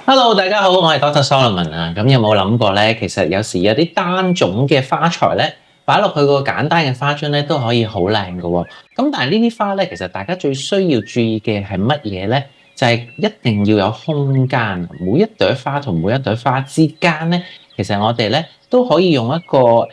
Hello，大家好，我係 Dr. Solomon 啊。咁有冇諗過咧？其實有時有啲單種嘅花材咧，擺落去個簡單嘅花樽咧，都可以好靚㗎喎。咁但係呢啲花咧，其實大家最需要注意嘅係乜嘢咧？就係一定要有空間。每一朵花同每一朵花之間咧，其實我哋咧都可以用一個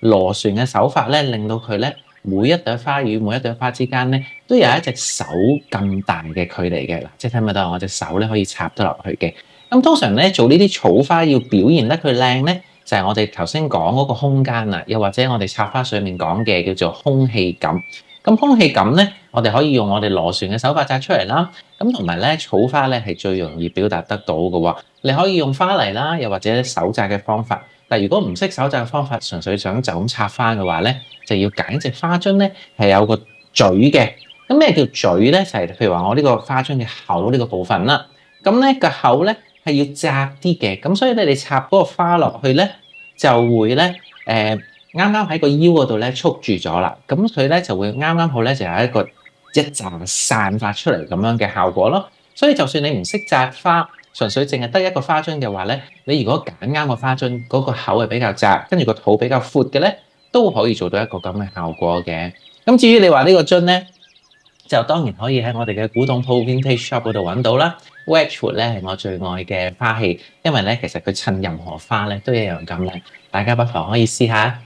螺旋嘅手法咧，令到佢咧每一朵花與每一朵花之間咧，都有一隻手咁大嘅距離嘅嗱，即係睇唔睇到我隻手咧可以插得落去嘅。咁通常咧做呢啲草花要表現得佢靚咧，就係我哋頭先講嗰個空間啦，又或者我哋插花上面講嘅叫做空氣感。咁空氣感咧，我哋可以用我哋螺旋嘅手法紮出嚟啦。咁同埋咧，草花咧係最容易表達得到嘅喎。你可以用花泥啦，又或者手紮嘅方法。但如果唔識手紮嘅方法，純粹想就咁插花嘅話咧，就要揀隻花樽咧係有個嘴嘅。咁咩叫嘴咧？就係譬如話我呢個花樽嘅口呢個部分啦。咁咧個口咧係要窄啲嘅，咁所以咧你插嗰個花落去咧，就會咧啱啱喺個腰嗰度咧束住咗啦。咁佢咧就會啱啱好咧就有一陣散發出嚟咁樣嘅效果咯。所以就算你唔識紮花，純粹淨係得一個花樽嘅話咧，你如果揀啱個花樽，嗰個口係比較窄，跟住個肚比較闊嘅咧，都可以做到一個咁嘅效果嘅。咁至於你話呢個樽咧，就當然可以喺我哋嘅古董鋪 Vintage Shop 嗰度揾到啦。Wedgwood 咧係我最愛嘅花器，因為咧其實佢襯任何花咧都一樣咁靚，大家不妨可以試下。